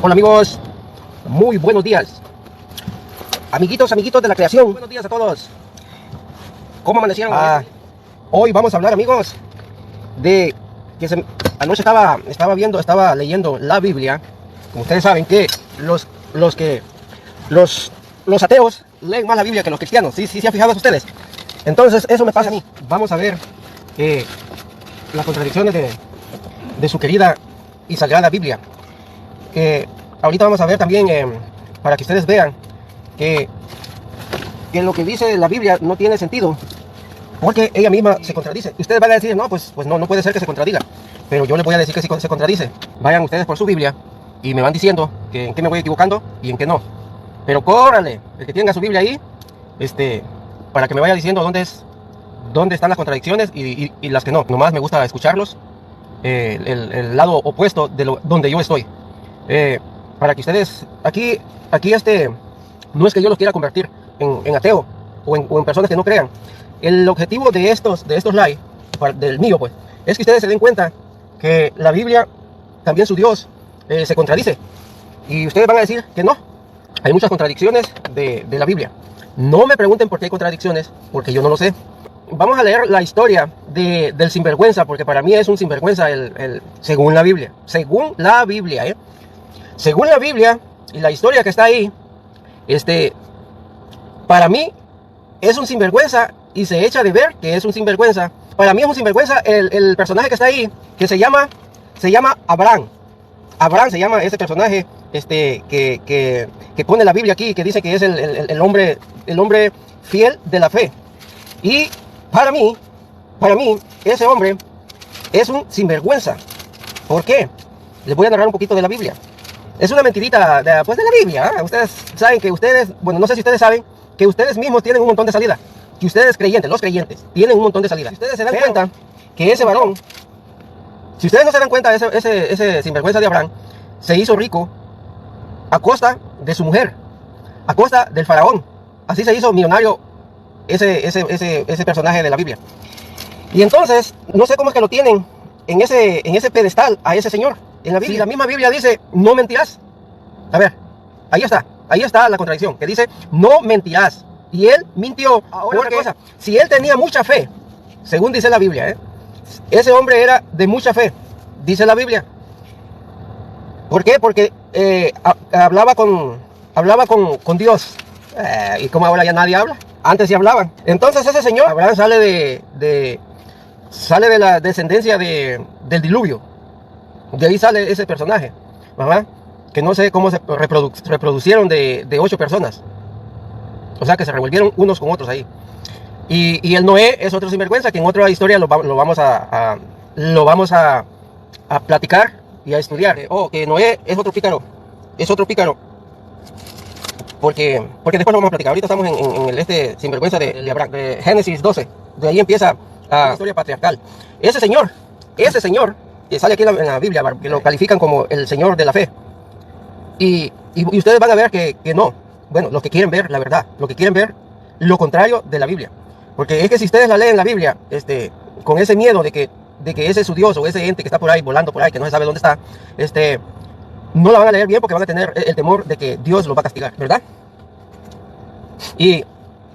Hola amigos, muy buenos días. Amiguitos de la creación, buenos días a todos. ¿Cómo amanecieron? Hoy vamos a hablar, amigos, de que anoche estaba leyendo la Biblia. Como ustedes saben que los ateos leen más la Biblia que los cristianos. Sí, se han fijado ustedes. Entonces eso me pasa a mí. Vamos a ver las contradicciones de su querida y sagrada Biblia. Ahorita vamos a ver también, para que ustedes vean que lo que dice la Biblia no tiene sentido, porque ella misma se contradice. Ustedes van a decir, no, pues no puede ser que se contradiga, pero yo les voy a decir que sí se contradice. Vayan ustedes por su Biblia y me van diciendo que en qué me voy equivocando y en qué no. Pero córrale, el que tenga su Biblia ahí, para que me vaya diciendo dónde están las contradicciones y las que no. Nomás me gusta escucharlos, el lado opuesto de donde yo estoy. Para que ustedes, aquí no es que yo los quiera convertir en ateo o en personas que no crean. El objetivo de estos live, del mío pues, es que ustedes se den cuenta que la Biblia, también su Dios, se contradice. Y ustedes van a decir que no. Hay muchas contradicciones de la Biblia. No me pregunten por qué hay contradicciones, porque yo no lo sé. Vamos a leer la historia del sinvergüenza, porque para mí es un sinvergüenza según la Biblia. Según la Biblia, Según la Biblia y la historia que está ahí, para mí es un sinvergüenza y se echa de ver que es un sinvergüenza. Para mí es un sinvergüenza el personaje que está ahí, que se llama Abraham. Abraham se llama ese personaje que pone la Biblia aquí, que dice que es el hombre fiel de la fe. Y para mí, ese hombre es un sinvergüenza. ¿Por qué? Les voy a narrar un poquito de la Biblia. Es una mentirita de la Biblia. Ustedes saben que bueno, no sé si ustedes saben que ustedes mismos tienen un montón de salida. Que ustedes los creyentes, tienen un montón de salida. Si ustedes se dan cuenta que ese varón, si ustedes no se dan cuenta, ese sinvergüenza de Abraham se hizo rico a costa de su mujer, a costa del faraón. Así se hizo millonario ese personaje de la Biblia. Y entonces, no sé cómo es que lo tienen en ese pedestal a ese señor. En la Biblia, sí, la misma Biblia dice, no mentirás. A ver, ahí está la contradicción, que dice, no mentirás. Y él mintió. Ahora, otra cosa, si él tenía mucha fe, según dice la Biblia, ese hombre era de mucha fe, dice la Biblia. ¿Por qué? Porque hablaba con Dios. Y como ahora ya nadie habla, antes sí hablaban. Entonces ese señor, Abraham, sale de la descendencia del diluvio. De ahí sale ese personaje, ¿verdad? Que no sé cómo se reproducieron de 8 personas. O sea que se revolvieron unos con otros ahí. Y el Noé es otro sinvergüenza, que en otra historia lo vamos a platicar y a estudiar. Que Noé es otro pícaro. Es otro pícaro. Porque después lo vamos a platicar. Ahorita estamos en el sinvergüenza de Abraham, de Génesis 12. De ahí empieza la historia patriarcal. Ese señor, que sale aquí en la Biblia, que lo califican como el señor de la fe. Y ustedes van a ver que no. Bueno, los que quieren ver la verdad, los que quieren ver lo contrario de la Biblia. Porque es que si ustedes la leen la Biblia, con ese miedo de que ese es su Dios o ese ente que está por ahí, volando por ahí, que no se sabe dónde está, no la van a leer bien porque van a tener el temor de que Dios los va a castigar, ¿verdad? Y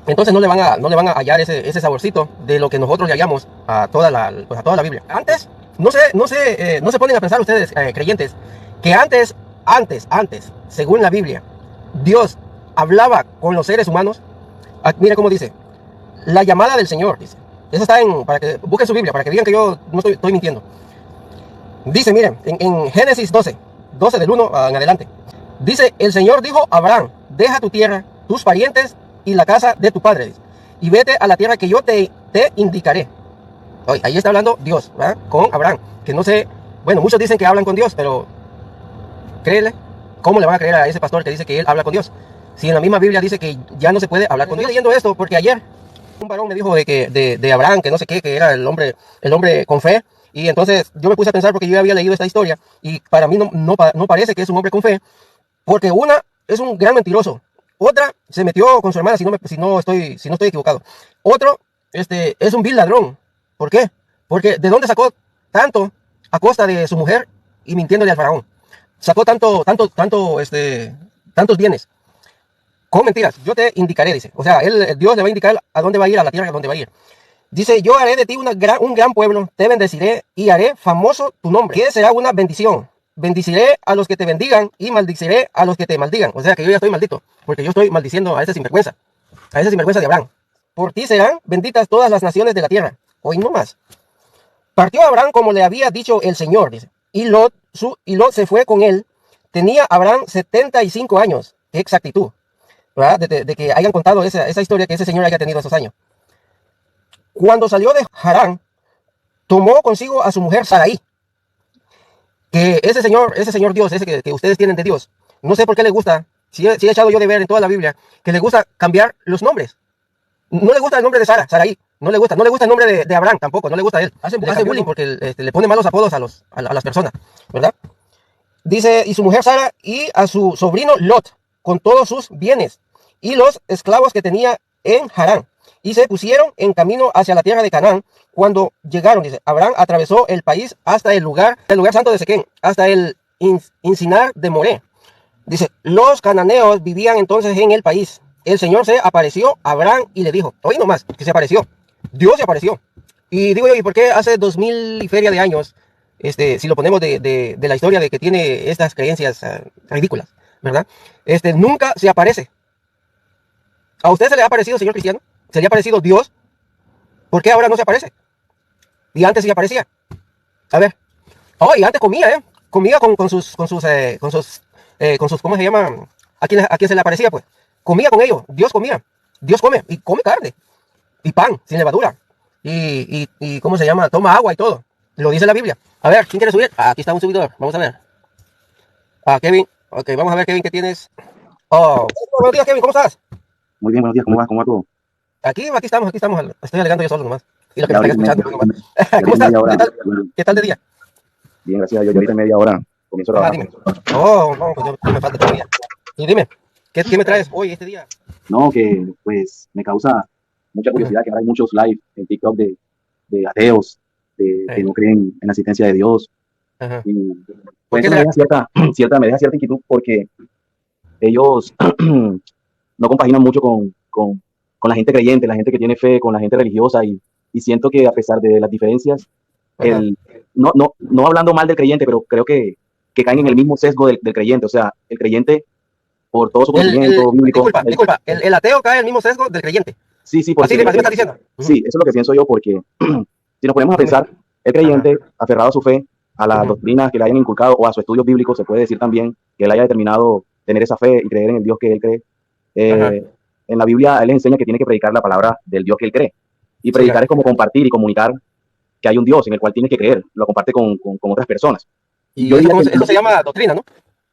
entonces no le van a hallar ese saborcito de lo que nosotros le hallamos a toda la Biblia. Antes, no se ponen a pensar ustedes, creyentes, que antes, según la Biblia, Dios hablaba con los seres humanos. Mira cómo dice, la llamada del Señor, dice. Eso está para que busquen su Biblia, para que digan que yo no estoy mintiendo. Dice, miren, en Génesis 12 del 1 en adelante. Dice, el Señor dijo a Abraham, deja tu tierra, tus parientes y la casa de tu padre, dice, y vete a la tierra que yo te indicaré. Ahí está hablando Dios, ¿verdad? Con Abraham, que no sé, bueno, muchos dicen que hablan con Dios, pero créele, ¿cómo le van a creer a ese pastor que dice que él habla con Dios? Si en la misma Biblia dice que ya no se puede hablar con Dios. Estoy leyendo esto porque ayer un varón me dijo de Abraham, que no sé qué, que era el hombre con fe. Y entonces yo me puse a pensar, porque yo había leído esta historia y para mí no parece que es un hombre con fe, porque una es un gran mentiroso, otra se metió con su hermana, si no estoy equivocado, otro es un vil ladrón. ¿Por qué? Porque ¿de dónde sacó tanto a costa de su mujer y mintiéndole al faraón? sacó tantos bienes? Con mentiras. Yo te indicaré, dice. O sea, Dios le va a indicar a dónde va a ir, a la tierra a dónde va a ir. Dice, yo haré de ti un gran pueblo, te bendeciré y haré famoso tu nombre. Que será una bendición. Bendiciré a los que te bendigan y maldiciré a los que te maldigan. O sea que yo ya estoy maldito, porque yo estoy maldiciendo a ese sinvergüenza de Abraham. Por ti serán benditas todas las naciones de la tierra. Hoy no más. Partió Abraham como le había dicho el Señor, dice. Y Lot se fue con él. Tenía Abraham 75 años. Qué exactitud, ¿verdad? De que hayan contado esa historia, que ese señor haya tenido esos años. Cuando salió de Harán, tomó consigo a su mujer Sarai. Que ese señor Dios, ese que ustedes tienen de Dios, no sé por qué le gusta, si he echado yo de ver en toda la Biblia, que le gusta cambiar los nombres. No le gusta el nombre de Sarai, no le gusta el nombre de Abraham tampoco, no le gusta a él. Hace bullying porque le pone malos apodos a las personas, ¿verdad? Dice, y su mujer Sara y a su sobrino Lot, con todos sus bienes, y los esclavos que tenía en Harán. Y se pusieron en camino hacia la tierra de Canaán. Cuando llegaron, dice, Abraham atravesó el país hasta el lugar santo de Siquem, hasta el encinar de Moré. Dice, los cananeos vivían entonces en el país. El Señor se apareció a Abraham y le dijo, oye nomás, que se apareció. Dios se apareció. Y digo yo, ¿y por qué hace 2000 y feria de años, si lo ponemos de la historia de que tiene estas creencias ridículas, ¿verdad? Nunca se aparece. ¿A usted se le ha aparecido, señor cristiano? ¿Se le ha aparecido Dios? ¿Por qué ahora no se aparece? Y antes sí aparecía. A ver. Oh, y antes comía, ¿eh? Comía con sus, ¿cómo se llama? ¿A quién se le aparecía, pues? Comía con ellos. Dios comía. Dios come. Y come carne. Y pan, sin levadura. Y ¿cómo se llama? Toma agua y todo. Lo dice la Biblia. A ver, ¿quién quiere subir? Aquí está un subidor. Vamos a ver. Kevin. Ok, vamos a ver, Kevin, ¿qué tienes? Oh, buenos días, Kevin, ¿cómo estás? Muy bien, buenos días, ¿cómo va? ¿Cómo va todo? Aquí estamos. Estoy alegando yo solo nomás. Y lo que Ya me están ahorita, escuchando nomás. ya ¿Cómo ahorita estás? media hora. ¿Qué tal de día? Bien, gracias a Dios. Yo ahorita en media hora comienzo a Ajá, trabajar. dime. Oh, no, pues yo me falta todavía. Y dime, ¿qué me traes hoy, este día? No, que pues me causa mucha Ajá, curiosidad que ahora hay muchos live en TikTok de ateos, que no creen en la existencia de Dios. ajá. Y ¿Por pues qué eso me será? deja me deja cierta inquietud porque ellos no compaginan mucho con la gente creyente, la gente que tiene fe, con la gente religiosa y siento que a pesar de las diferencias, Ajá, no hablando mal del creyente, pero creo que caen en el ajá. mismo sesgo del creyente. O sea, el creyente, por todo su conocimiento bíblico, Disculpa, el ateo cae en el mismo sesgo del creyente. sí, sí, Así, porque así me estás diciendo. sí, eso es lo que pienso yo, porque si nos ponemos a Dime. pensar, el Ajá, creyente, aferrado a su fe, a las ajá, doctrinas que le hayan inculcado o a su estudio bíblico, se puede decir también que él haya determinado tener esa fe y creer en el Dios que él cree. ajá. Eh, en la Biblia, él les enseña que tiene que predicar la palabra del Dios que él cree. Y Sí, predicar es como compartir y comunicar que hay un Dios en el cual tienes que creer, lo comparte con otras personas. Y y yo diría que eso se llama doctrina, ¿no?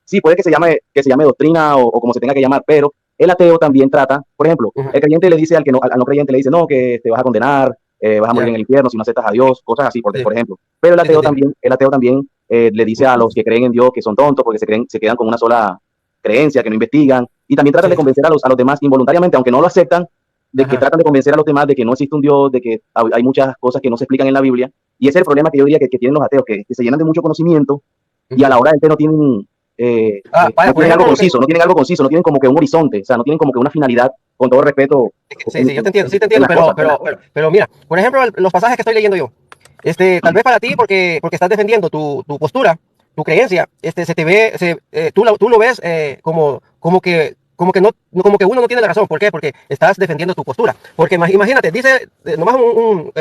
sí, puede que se llame doctrina o como se tenga que llamar, pero el ateo también trata, por ejemplo, Ajá, el creyente le dice al no creyente le dice, no, que te vas a condenar, vas a morir ya, en el infierno si no aceptas a Dios, cosas así, sí, por ejemplo. Pero sí, sí, sí. el ateo también le dice a los que creen en Dios que son tontos porque se quedan con una sola creencia, que no investigan, y también tratan de Sí, convencer a los demás involuntariamente, aunque no lo aceptan, de que ajá. tratan de convencer a los demás de que no existe un Dios, de que hay muchas cosas que no se explican en la Biblia, y ese es el problema que yo diría que tienen los ateos, que se llenan de mucho conocimiento y a la Ujú. hora del té no tienen, Vaya, no por tienen algo ejemplo, conciso, no tienen como que un horizonte, o sea, no tienen como que una finalidad, con todo respeto, sí, sí, yo te entiendo, sí te en entiendo, las cosas. pero mira, por ejemplo, los pasajes que estoy leyendo yo, tal vez para ti, porque estás defendiendo tu postura, tu creencia, se te ve, tú lo ves como que uno no tiene la razón. ¿Por qué? Porque estás defendiendo tu postura. Porque imagínate, dice, nomás algo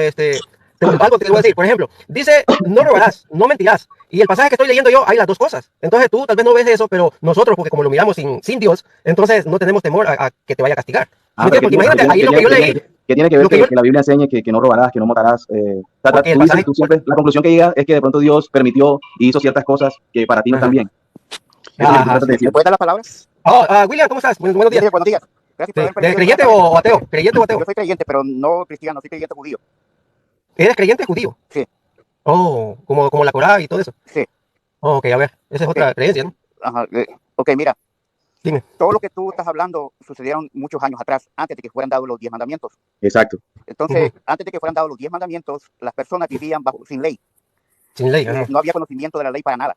que te voy a decir, por ejemplo, dice, no robarás, no mentirás. Y el pasaje que estoy leyendo yo, hay las dos cosas. Entonces tú tal vez no ves eso, pero nosotros, porque como lo miramos sin Dios, entonces no tenemos temor a que te vaya a castigar. ¿Sí me Pero entiendes? Porque imagínate, ahí lo que yo leí, ¿qué tiene que ver lo que yo, que la Biblia enseñe que no robarás, que no matarás? porque el Tú dices, pasaje, tú siempre, la conclusión que llegas es que de pronto Dios permitió y hizo ciertas cosas que para ti no están ajá, bien. Eso es lo que tú ajá, tratas de sí. decir. ¿Me puedes dar la palabra? Oh, William, ¿cómo estás? Buenos días. Buenos días. Gracias por Sí. haberme ¿De permitido creyente entrar. o ateo? ¿Creyente o Yo ateo? soy creyente, pero no cristiano, soy creyente judío. ¿Eres creyente judío? Sí, Oh, como la Corá y todo eso. sí, Oh, ok, a ver, esa es ok. otra creencia, ¿no? Ajá, ok, mira, Dime. todo lo que tú estás hablando sucedieron muchos años atrás, antes de que fueran dados los 10 mandamientos. Exacto. Entonces, Ujú. antes de que fueran dados los 10 mandamientos, las personas vivían sin ley. Sin ley, ajá. No había conocimiento de la ley para nada.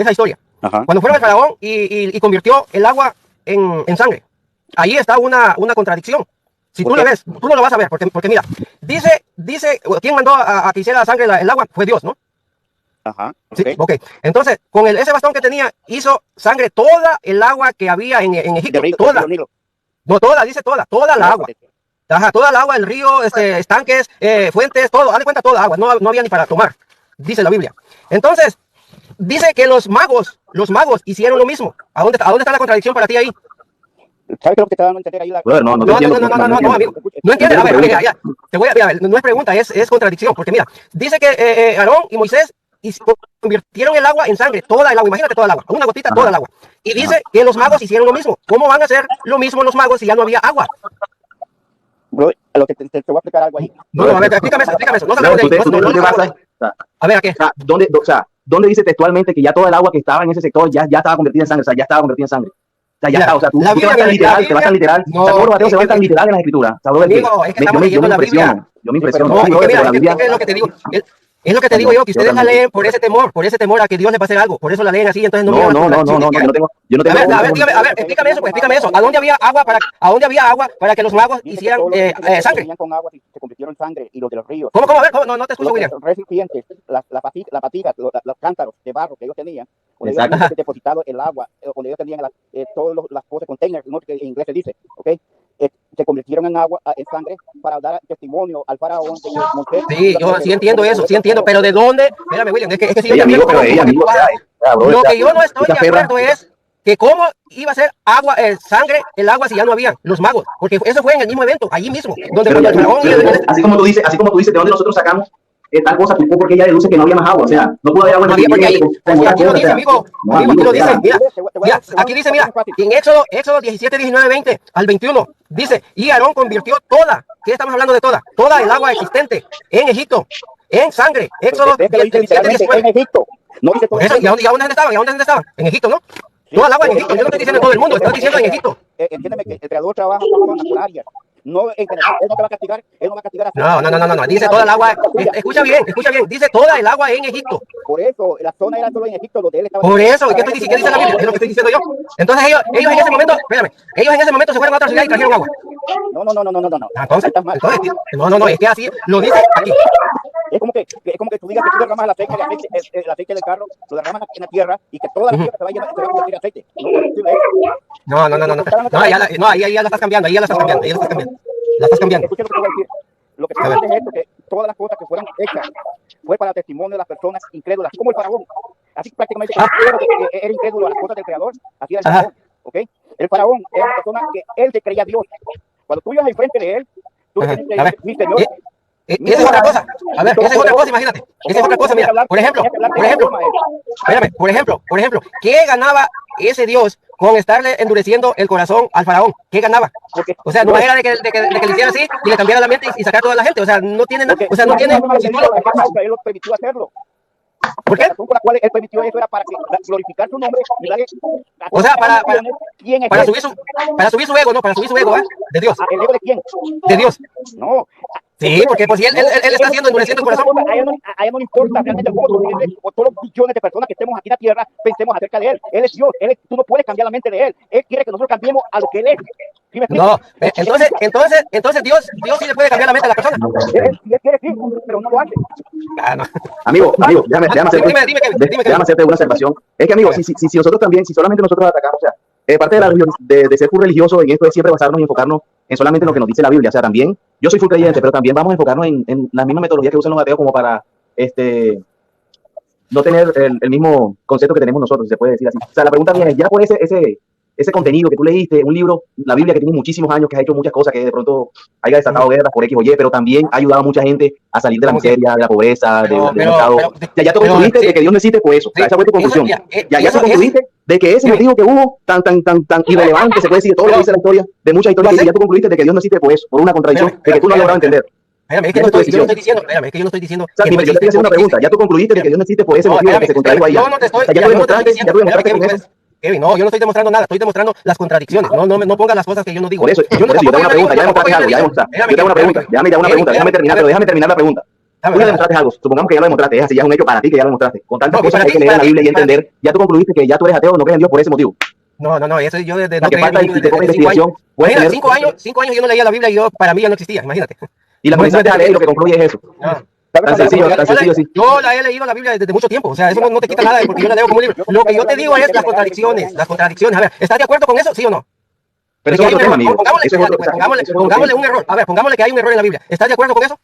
esa historia. Ajá. Cuando fueron al faraón y convirtió el agua en sangre. Ahí está una contradicción. Si tú ¿Por lo qué? ves, tú no lo vas a ver, porque mira, dice, ¿quién mandó a que hiciera sangre el agua? Fue Dios, ¿no? Ajá. Sí, Ok. ok. Entonces, con ese bastón que tenía, hizo sangre toda el agua que había en Egipto. De río, Toda. del Nilo. No, toda, dice toda la agua. Ajá, toda el agua, el río, estanques, fuentes, todo. Haz de cuenta toda agua, no había ni para tomar, dice la Biblia. Entonces, dice que los magos hicieron lo mismo. ¿A dónde está la contradicción para ti ahí? ¿Sabes qué es lo que te dando a entender ahí? Brother, no No, entiendo. amigo. No entiendes. A ver, ya. Te voy a ver, no es pregunta, es contradicción. Porque mira, dice que Aarón y Moisés convirtieron el agua en sangre, toda el agua. Imagínate toda el agua, una gotita, toda el agua. Y dice que los magos hicieron lo mismo. ¿Cómo van a hacer lo mismo los magos si ya no había agua? Bro, a lo que te voy a explicar algo ahí. No, a ver, explícame eso. No se Brother, de ahí. tú te basas, A ver, ¿a qué? o sea, ¿dónde dice textualmente que ya toda el agua que estaba en ese sector ya estaba convertida en sangre? O sea, ya estaba convertida en sangre. O sea, ya está, o sea, tú te vas tan literal, te vas tan literal. No, o sea, todos los ateos se van tan literal en las escrituras. O sea, brother, amigo, es que estamos leyendo la Biblia. Yo me impresiono. No, Sí, es que brother, mira, pero la Biblia... es lo que te digo. Es lo que te digo yo, que ustedes la leen por ese temor a que Dios les va a hacer algo. Por eso la leen así, entonces no miran las contradicciones que hay. yo no tengo... A ver, dígame, explícame eso. ¿A dónde había agua para que los magos hicieran sangre? Con agua se convirtieron en sangre y los de los ríos. ¿Cómo? A ver, no te escucho, William. Los recipientes, las patitas, los cántaros de barro que ellos tenían, donde Exacto. ellos habían depositado el agua, donde ellos tenían todas las cosas, containers, ¿no? Que en inglés se dice, ¿ok? Se convirtieron en agua, en sangre, para dar testimonio al faraón de que Moisés... Sí, yo sí entiendo eso, pero ¿de dónde? Espérame, William, es que sí, Ella, amigo, pero ella, amigo, lo que yo no estoy de acuerdo es que cómo iba a ser agua, sangre, el agua si ya no había los magos, porque eso fue en el mismo evento, allí mismo, donde cuando el faraón... Así como tú dices, ¿de dónde nosotros sacamos tal cosa? Porque ella deduce que no había más agua, o sea, no pudo haber agua. No había, porque aquí lo dice, amigo, aquí lo dice, mira, aquí dice, mira, en Éxodo 17, 19, 20 al 21, dice, y Aarón convirtió toda, ¿qué estamos hablando de toda? Toda el agua existente en Egipto, en sangre. Éxodo 17, 19. En Egipto. No dice todo eso, ¿y a dónde estaban? En Egipto, ¿no? Toda el agua en Egipto, yo no estoy diciendo en todo el mundo, estoy diciendo en Egipto. Entiéndeme que el creador trabaja por áreas. No, en general, él no te va a castigar, él no va a castigar a... No, dice toda el agua, escucha bien, dice toda el agua en Egipto. Por eso, la zona era solo en Egipto, donde él estaba... Por eso, ¿qué dice la Biblia? Es lo que estoy diciendo yo. Entonces ellos en ese momento, espérame, ellos en ese momento se fueron a otra ciudad y trajeron agua. No. Entonces, es que así lo dice aquí. Es como que tú digas que tú derramas el aceite del carro, lo derramas en la tierra y que toda la tierra se va a convertir en aceite. No, ahí ya la estás cambiando, La estás cambiando. Escucha lo que te voy a decir. Lo que te voy a decir es esto, que todas las cosas que fueron hechas fue para testimonio de las personas incrédulas, como el faraón. Así prácticamente que era incrédulo a las cosas del creador, así era el faraón, ¿ok? El faraón era una persona que él se creía Dios. Cuando tú ibas enfrente de él, tú tenías que decir, mi Señor. Esa es otra cosa. A ver, esa es otra cosa, imagínate. Esa es otra cosa, mira. Por ejemplo, ¿qué ganaba ese Dios con estarle endureciendo el corazón al faraón? ¿Qué ganaba? O sea, no era de que le hiciera así y le cambiara la mente y sacar a toda la gente. O sea, no tiene nada. O sea, no tiene. Él lo permitió hacerlo. ¿Por qué? La razón por la cual él permitió eso era para glorificar su nombre y darle... O sea, para subir su ego, ¿no? Para subir su ego, ¿eh? De Dios. ¿El ego de quién? De Dios. No. Sí, porque pues si él está haciendo endureciendo el corazón. A él no le importa realmente o todos los billones de personas que estemos aquí en la tierra pensemos acerca de él. Él es Dios. Tú no puedes cambiar la mente de él. Él quiere que nosotros cambiemos a lo que él es. ¿Sí me explico? No, entonces Dios sí le puede cambiar la mente a la persona. Él quiere sí, pero no lo hace. Ah, no. Amigo, déjame hacerte una observación. Es que, amigo, si nosotros también, si solamente nosotros atacamos, o sea, parte de ser full religioso en esto es siempre basarnos y enfocarnos en solamente lo que nos dice la Biblia. O sea, también, yo soy full creyente, pero también vamos a enfocarnos en la misma metodología que usan los ateos como para no tener el mismo concepto que tenemos nosotros, se puede decir así. O sea, la pregunta mía es, ya por ese contenido que tú leíste, un libro, la Biblia que tiene muchísimos años, que ha hecho muchas cosas, que de pronto haya desatado guerras por X o Y, pero también ha ayudado a mucha gente a salir de la miseria, de la pobreza, del estado. Ya tú concluiste de que Dios no existe, pues eso. Esa fue tu conclusión. Ya tú concluiste de que ese motivo que hubo tan irrelevante, se puede decir, todo lo que dice la historia, de muchas historias, ya tú concluiste de que Dios no existe, pues eso, por una contradicción de que tú no has logrado entender. Es que yo no estoy diciendo. Yo te estoy haciendo una pregunta. Ya tú concluiste de que Dios no existe por ese motivo que se contradijo ahí. Yo no te estoy diciendo. Kevin, no, yo no estoy demostrando nada, estoy demostrando las contradicciones. No pongas las cosas que yo no digo. Por eso, yo te hago una pregunta, ya demostraste algo, ya demostraste. Yo te hago una pregunta, déjame terminar la pregunta. Tú ya demostraste algo, supongamos que ya lo demostraste, es así, ya es un hecho para ti que ya lo demostraste. Con tantas No, cosas para que hay ti, que leer en para la Biblia y ti, para entender, ya tú concluiste que ya tú eres ateo, no crees en Dios por ese motivo. No, eso yo desde O sea, no que creía en falta Dios y desde poca 5 años. investigación puede Imagínate, tener, 5 años yo no leía la Biblia y yo, para mí ya no existía, imagínate. y la No, comenzaste a leer y lo que concluye es eso. no. ¿Sabes Tan cuál es la sencillo, diferencia? tan sencillo así. Yo la he leído la Biblia desde mucho tiempo, o sea, eso no te quita nada porque yo la leo como un libro. Lo que yo te digo es las contradicciones. A ver, ¿estás de acuerdo con eso, sí o no? Pero De eso que es hay otro un tema, error. amigo. Pongámosle, Eso es otro, pues, o sea, eso es otro pongámosle tema. un error. A ver, pongámosle que hay un error en la Biblia. ¿Estás de acuerdo con eso?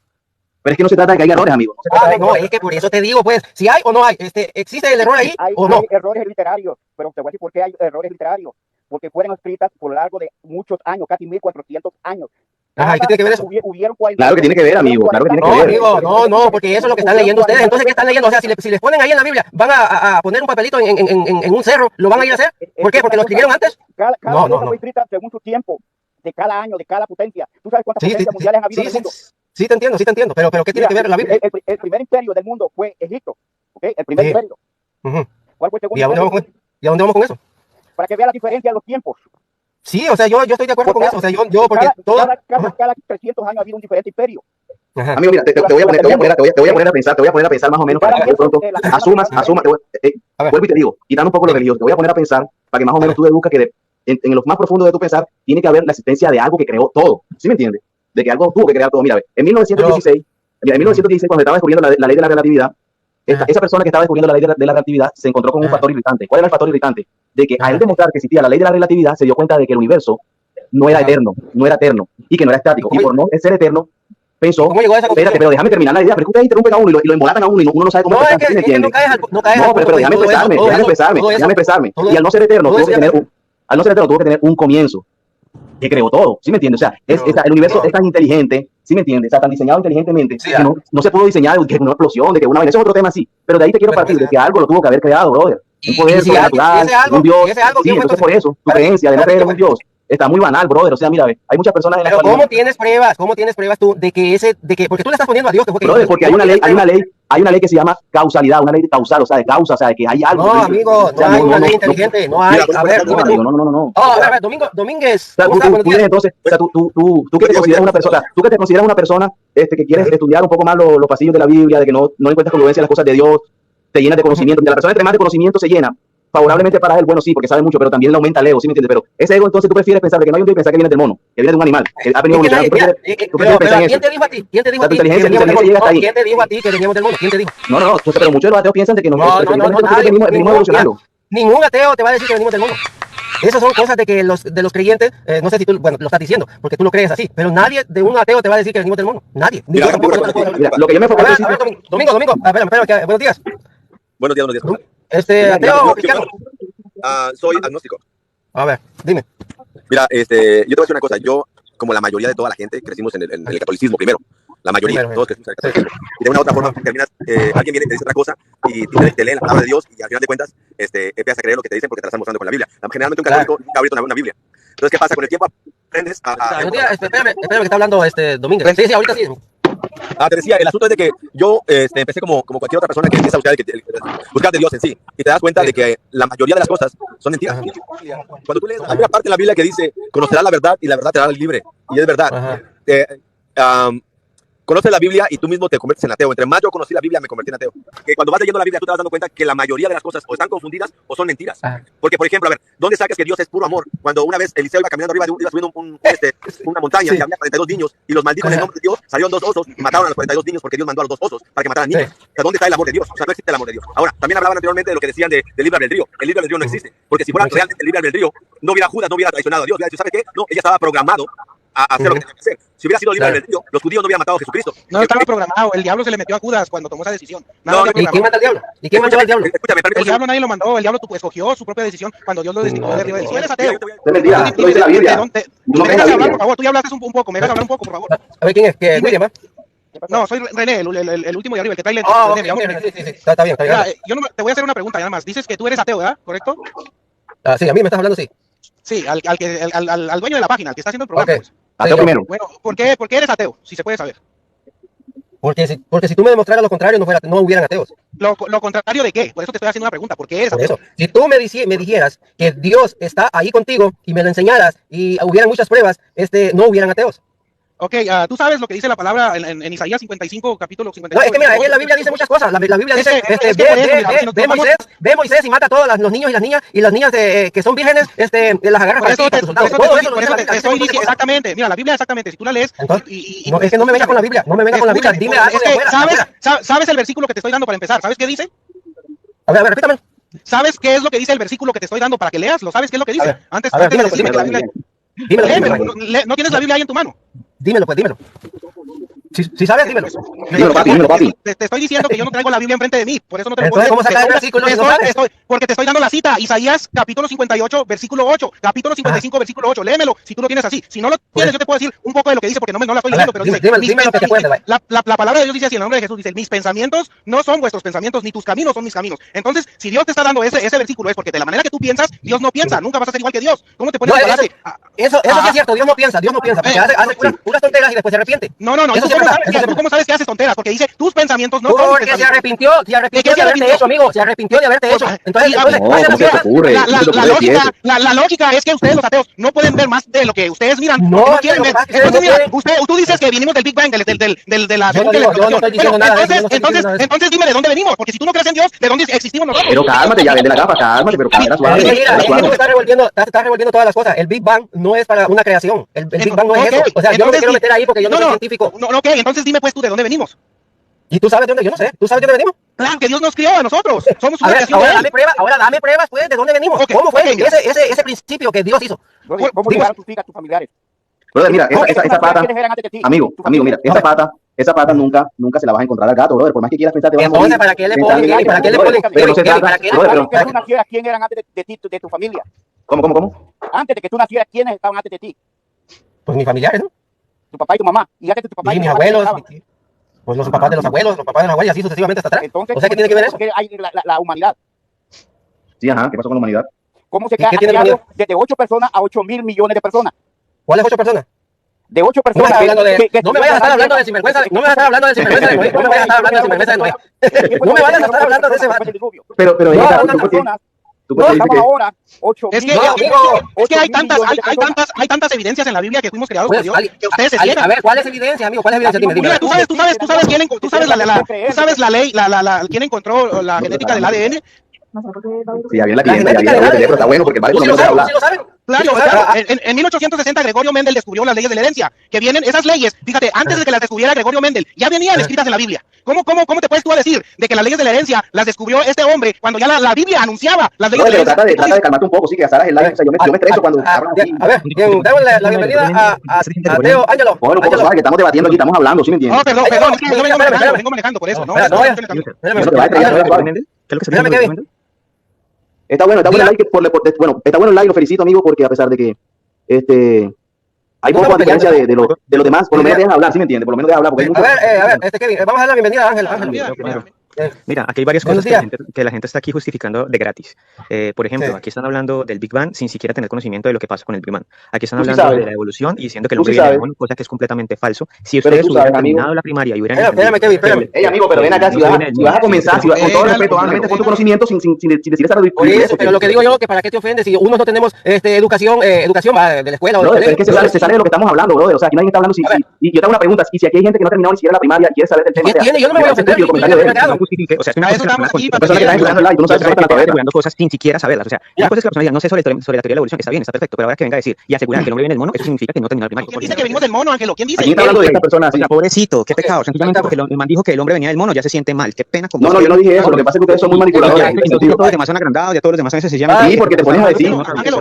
Pero es que no se trata de que haya errores, amigo. No se trata de No, es que por eso te digo, pues, si hay o no hay, ¿existe el error ahí o no? Hay errores literarios, pero te voy a decir por qué hay errores literarios. Porque fueron escritas por lo largo de muchos años, casi 1400 años. Ajá, ¿y qué tiene que ver eso? Hubieron Claro que tiene que ver, amigo, claro que tiene que No, ver. amigo, no, porque eso es lo que están leyendo ustedes. Entonces, ¿qué están leyendo? O sea, si les ponen ahí en la Biblia, van a poner un papelito en un cerro, ¿lo van a ir a hacer? ¿Por qué? ¿Porque lo escribieron antes? Cada No, cosa no. fue escrita según su tiempo, de cada año, de cada potencia. ¿Tú sabes cuántas potencias mundiales han habido en el mundo? Sí, te entiendo, pero ¿qué tiene que ver la Biblia? El primer imperio del mundo fue Egipto, ¿ok? El primer Sí. imperio. Ujú. ¿Cuál fue el segundo ¿Y a dónde imperio? ¿Y a dónde vamos con eso? Para que vea la diferencia de los tiempos. Sí, o sea, yo estoy de acuerdo con eso. O sea, yo porque todo. Cada 300 años ha habido un diferente imperio. Ajá. Amigo, mira, te voy a poner a pensar más o menos para que de pronto asumas, A ver. vuelvo y te digo, quitando un poco lo religioso, te voy a poner a pensar para que más o menos tú deduzcas que en lo más profundo de tu pensar tiene que haber la existencia de algo que creó todo, ¿sí me entiendes? De que algo tuvo que crear todo. Mira, a ver, en 1916, cuando estaba descubriendo la ley de la relatividad, esa persona que estaba descubriendo la ley de la relatividad se encontró con un factor irritante. ¿Cuál era el factor irritante? De que a él demostrar que existía la ley de la relatividad, se dio cuenta de que el universo no era eterno, y que no era estático. Y por no ser eterno, pensó, ¿Cómo llegó a esa conclusión? espérate, pero déjame terminar la idea, pero es que ustedes interrumpen a uno y lo embolatan a uno y uno no sabe cómo No, empezar, ¿sí me entiendes? no caes al pero déjame expresarme. Y al no ser eterno, tuvo que tener un comienzo que creó todo, ¿sí me entiendes? O sea, el universo es tan inteligente, ¿sí me entiendes? O sea, tan diseñado inteligentemente que no se pudo diseñar que una explosión, de que una vaina, eso es otro tema así, pero de ahí te quiero partir, de que algo lo tuvo que haber creado, brother. Un poder sobrenatural, un Dios. Sí, entonces por eso, tu creencia de no creer en un Dios está muy banal, brother. O sea, mira, hay muchas personas en la Pero actualidad. ¿cómo tienes pruebas tú de que porque tú le estás poniendo a Dios que fue que Brother, porque hay una ley que se llama causalidad, una ley causal, o sea, de causa, o sea, de que hay algo. No, amigo, no hay una ley inteligente, no hay. A ver, no, amigo, no. A ver, Domínguez. O sea, tú eres entonces, o sea, tú que te consideras una persona, que quieres estudiar un poco más los pasillos de la Biblia, de que no encuentras congruencia en las cosas de Dios, te llenas de conocimiento, y la persona entre más de conocimiento se llena, favorablemente para él, bueno, sí, porque sabe mucho, pero también le aumenta el ego, ¿sí me entiendes? Pero ese ego, entonces tú prefieres pensar de que no hay un Dios y pensar que viene del mono, que viene de un animal, que ha venido a evolucionar. Tú prefieres pensar en eso. ¿Quién te dijo a ti? ¿Quién te dijo a ti? Tu inteligencia llega hasta ahí. ¿Quién te dijo a ti que veníamos del mono? ¿Quién te dijo? No, pero muchos de los ateos piensan de que nosotros venimos evolucionando. Ningún ateo te va a decir que venimos del mono. Esas son cosas de que de los creyentes, no sé si tú, bueno, lo estás diciendo, porque tú lo crees así, pero nadie de un ateo te va a decir que venimos del mono. Nadie. Mira, lo que yo me enfoco es Domingo, espera, buenos días. Buenos días. ¿Ateo cristiano? Soy agnóstico. A ver, dime. Mira, yo te voy a decir una cosa. Yo, como la mayoría de toda la gente, crecimos en el catolicismo primero. La mayoría, todos crecimos en el catolicismo. Y de una u otra forma terminas, alguien viene y te dice otra cosa y te leen la palabra de Dios y al final de cuentas empiezas a creer lo que te dicen porque te la están mostrando con la Biblia. Generalmente un católico nunca ha abierto una Biblia. Entonces, ¿qué pasa? Con el tiempo aprendes a... Espérame que está hablando Domínguez. Sí, ahorita sí. Te decía, el asunto es de que yo empecé como cualquier otra persona que empieza a buscar de Dios en sí y te das cuenta de que la mayoría de las cosas son mentiras. Cuando tú lees, hay una parte de la Biblia que dice, conocerás la verdad y la verdad te hará libre. Y es verdad. Conoces la Biblia y tú mismo te conviertes en ateo. Entre más yo conocí la Biblia, me convertí en ateo. Que cuando vas leyendo la Biblia, tú te vas dando cuenta que la mayoría de las cosas o están confundidas o son mentiras. Porque, por ejemplo, a ver, ¿dónde sacas que Dios es puro amor? Cuando una vez Eliseo iba caminando arriba, iba subiendo una montaña y había 42 niños y los maldijo en el nombre de Dios, salieron 2 osos y mataron a los 42 niños porque Dios mandó a los 2 osos para que mataran niños. O sea, ¿dónde está el amor de Dios? O sea, no existe el amor de Dios. Ahora, también hablaban anteriormente de lo que decían del libre albedrío. El libre albedrío no existe. Porque si fuera realmente el libre albedrío, no hubiera Judas, no hubiera traicionado a Dios. Hubiera dicho, ¿sabes qué? No, ella estaba programado a hacer lo que tenía que hacer. Si hubiera sido libre albedrío, los judíos no hubieran matado a Jesucristo. No estaba programado, el diablo se le metió a Judas cuando tomó esa decisión. ¿Y quién manda al diablo? ¿Y quién mandó al diablo? El diablo nadie lo mandó, el diablo escogió su propia decisión cuando Dios lo destituyó de arriba. Tú eres ateo. Es mentira, lo dice la Biblia. ¿Me dejas hablar, por favor? Tú ya hablaste un poco, me dejas hablar un poco, por favor. A ver, ¿quién es? ¿Qué, William? No, soy René, el último de arriba, el que trae lentes. Sí. Está bien. Yo te voy a hacer una pregunta, nada más. Dices que tú eres ateo, ¿verdad? ¿Correcto? Sí, a mí me estás hablando, sí. Sí, al dueño de la página, al que está haciendo el programa. Pues. Ateo primero. Bueno, ¿por qué eres ateo? Si se puede saber. Porque si tú me demostraras lo contrario, no hubieran ateos. ¿Lo contrario de qué? Por eso te estoy haciendo una pregunta. ¿Por qué eres ateo? Por eso, si tú me dijeras que Dios está ahí contigo y me lo enseñaras y hubieran muchas pruebas, no hubieran ateos. Ok, tú sabes lo que dice la palabra en Isaías 55, capítulo 55. No, es que mira, es que la Biblia dice muchas cosas. La Biblia dice, ve Moisés y mata a todos los niños y las niñas que son vírgenes, las agarra para sus soldados. Todo eso lo dice la Biblia. Exactamente, mira, la Biblia exactamente, si tú la lees... No, es que no me vengas con la Biblia, dime algo de afuera. ¿Sabes el versículo que te estoy dando para empezar? ¿Sabes qué dice? A ver, repítame. ¿Sabes qué es lo que dice el versículo que te estoy dando para que leas? ¿Lo sabes qué es lo que dice? Antes de decirme que la Biblia... Dímelo. ¿No tienes la Biblia ahí en tu mano? Dímelo. Si sabes, dímelo. Dímelo, papi. Te estoy diciendo que yo no traigo la Biblia enfrente de mí, por eso no te lo puedo Entonces, decir. ¿cómo sacas el versículo si no sabes? Porque te estoy dando la cita, Isaías capítulo 58, versículo 8, capítulo 55, versículo 8, léemelo, si tú lo tienes así. Si no lo tienes, yo te puedo decir un poco de lo que dice, porque no la estoy leyendo, pero dice, dime lo que te cuente, la palabra de Dios dice así, en el nombre de Jesús, dice, mis pensamientos no son vuestros pensamientos, ni tus caminos son mis caminos. Entonces, si Dios te está dando ese versículo, es porque de la manera que tú piensas, Dios no piensa, nunca vas a ser igual que Dios. ¿Cómo te pones a hablar de... Eso sí es cierto, Dios no piensa, porque hace puras tonteras y después se arrepiente. No, ¿tú cómo sabes que haces tonteras? Porque dice, tus pensamientos no son mis porque se arrepintió de haberte hecho, amigo, se arrepintió de haberte hecho. Entonces, la lógica es que ustedes los ateos no pueden ver más de lo que ustedes miran. No quieren ver. Entonces, mira, tú dices que vinimos del Big Bang, de la yo no estoy diciendo nada de eso. Entonces dime de dónde venimos, porque si tú no crees en Dios, ¿de dónde existimos nosotros? Pero cálmate, ya vende la capa, cálmate, pero cámara suave. Mira, tú estás revolviendo todas las cosas. El Big Bang no es para una creación. El Big Bang no es eso. O sea, yo no me quiero meter ahí porque yo no soy científico. No, ok, entonces dime pues tú de dónde venimos. ¿Y tú sabes de dónde? Yo no sé. ¿Tú sabes de dónde venimos? Claro, que Dios nos crió a nosotros. Somos una creación. Ahora dame pruebas, pues, de dónde venimos. ¿Cómo fue ese principio que Dios hizo? ¿Cómo llegaron tus hijas, tus familiares? Brother, mira, esa pata, amigo, mira, esa pata nunca se la vas a encontrar al gato, brother, por más que quieras pensar, te vas a morir. Entonces, ¿para qué le ponen? ¿Para qué le ponen? Pero no se trata, Antes de que tú nacieras, ¿quién eran antes de ti, de tu familia? ¿Cómo? Antes de que tú nacieras, ¿quiénes estaban antes de ti? Pues mis familiares, ¿no? Tu papá y tu mamá. Y antes de tu papá Y mis abuelos. Pues los papás de los abuelos, los papás de las abuelas, y así sucesivamente hasta atrás. Entonces, o sea, ¿qué tiene que ver eso? Hay la humanidad. Sí, ajá, ¿qué pasó con la humanidad? ¿Cómo se ha creado desde 8 personas a 8.000 millones de personas? ¿Cuáles 8 personas? De 8 personas. No me vayas a estar hablando del sinvergüenza. No me vayas a estar hablando del sinvergüenza de Noé. No me vayas a estar hablando del sinvergüenza de Noé. No me vayas a estar hablando de ese vato. Pero tú puedes decir que ahora 8 es que hay tantas evidencias en la Biblia que fuimos creados por Dios que ustedes se ciegan. A ver, ¿cuál es evidencia, amigo? ¿Cuál es evidencia? Dime. Mira, tú sabes la ley, quién encontró la genética del ADN. Sí, había la cliente, pero está bueno porque vale por lo menos hablar. ¿Sí lo saben? Claro, en 1860 Gregorio Mendel descubrió las leyes de la herencia, que vienen esas leyes, fíjate, antes de que las descubriera Gregorio Mendel, ya venían escritas en la Biblia. ¿Cómo te puedes tú decir de que las leyes de la herencia las descubrió este hombre cuando ya la Biblia anunciaba las leyes de la herencia? Trata de calmarte un poco, sí, que Sara es el live, o sea, yo me estreso cuando hablan así. A ver, damos la bienvenida a Teo Ángelo. Bueno, un poco suave, que estamos debatiendo aquí, estamos hablando, ¿sí me entiendes? No, perdón, es que yo vengo manejando por eso, ¿no? Espérame, Kevin. Está bueno el like, está bueno el like, lo felicito, amigo, porque a pesar de que hay poco a diferencia de los demás, por lo menos dejan hablar, ¿sí me entiendes? Por lo menos dejan hablar. Porque a ver, Kevin, vamos a dar la bienvenida a Ángel. Mira, aquí hay varias cosas que la gente está aquí justificando de gratis. Por ejemplo, aquí están hablando del Big Bang sin siquiera tener conocimiento de lo que pasa con el Big Bang. Aquí están hablando de la evolución y diciendo que el hombre viene del mono, cosa que es completamente falso. Si ustedes hubieran terminado la primaria y hubieran... Espérame, Kevin. Ey, amigo, pero ven acá, si vas a comenzar, con todo respeto, pon tu conocimiento sin decir esa ridiculez. Pero lo que digo yo, que para qué te ofendes si unos no tenemos educación de la escuela o es que se sale de lo que estamos hablando, brother. O sea, aquí nadie está hablando y yo te hago una pregunta, y si aquí hay gente que no ha terminado ni siquiera la primaria y quiere saber del tema... ¿Qué tiene? Yo no me voy a ofender. O sea, cosas sin siquiera saberlas. O sea, una cosa es que la persona diga, no sé sobre la teoría de la evolución, que está bien, está perfecto, pero ahora que venga a decir y asegurar que el hombre viene del mono, eso significa que no terminó la primaria. ¿Quién dice que venimos del mono, Ángelo? ¿Quién dice? Aquí está hablando de esta persona. O sea, pobrecito, qué pecado. Sencillamente porque el man dijo que el hombre venía del mono, ya se siente mal. Qué pena. No, yo no dije eso. Lo que pasa es que ustedes son muy manipuladores. Todos los demás son agrandados, ya todos los demás son sencillamente... Sí, porque te pones a decir... Ángelo,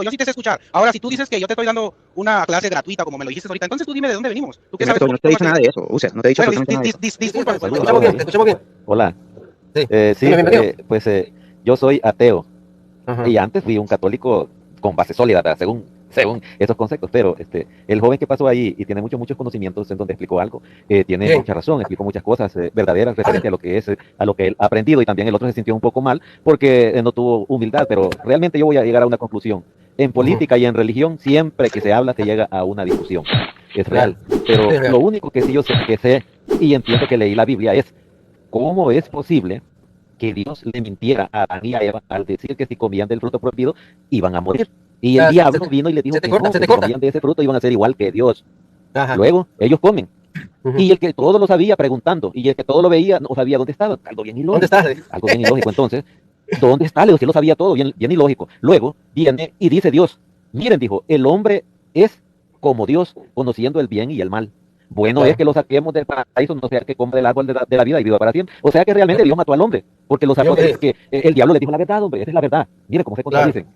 yo sí te sé escuchar. Ahora, si tú dices que yo te estoy dando una clase gratuita, como me lo dijiste ahorita, entonces tú dime de dónde venimos. ¿Tú qué sabes? No te he dicho nada de eso, User, no te he dicho absolutamente nada de eso. Disculpa. Te escuchamos bien. Hola. Sí, pues yo soy ateo. Y antes fui un católico con base sólida, ¿verdad? según esos conceptos, pero el joven que pasó ahí y tiene muchos conocimientos en donde explicó algo, tiene mucha razón, explicó muchas cosas verdaderas referente a lo que él ha aprendido, y también el otro se sintió un poco mal porque no tuvo humildad, pero realmente yo voy a llegar a una conclusión. En política y en religión, siempre que se habla se llega a una discusión. Es real. Pero lo único que sí yo sé y entiendo que leí la Biblia es cómo es posible que Dios le mintiera a Adán y a Eva al decir que si comían del fruto prohibido iban a morir. Y el diablo vino y le dijo que no, si comían de ese fruto iban a ser igual que Dios. Ajá. Luego, ellos comen. Ujú. Y el que todo lo sabía preguntando, y el que todo lo veía no sabía dónde estaba. Algo bien ilógico. ¿Dónde estás? Algo bien ilógico. Entonces, ¿dónde está? Le digo, si él lo sabía todo, bien, bien ilógico. Luego viene y dice Dios, miren, dijo, el hombre es como Dios, conociendo el bien y el mal. Bueno Claro. es que lo saquemos del paraíso, no sea que come del árbol de la vida y viva para siempre. O sea que realmente Dios mató al hombre, porque los Dios, que el diablo le dijo la verdad, hombre, esa es la verdad. Miren cómo se contradicen.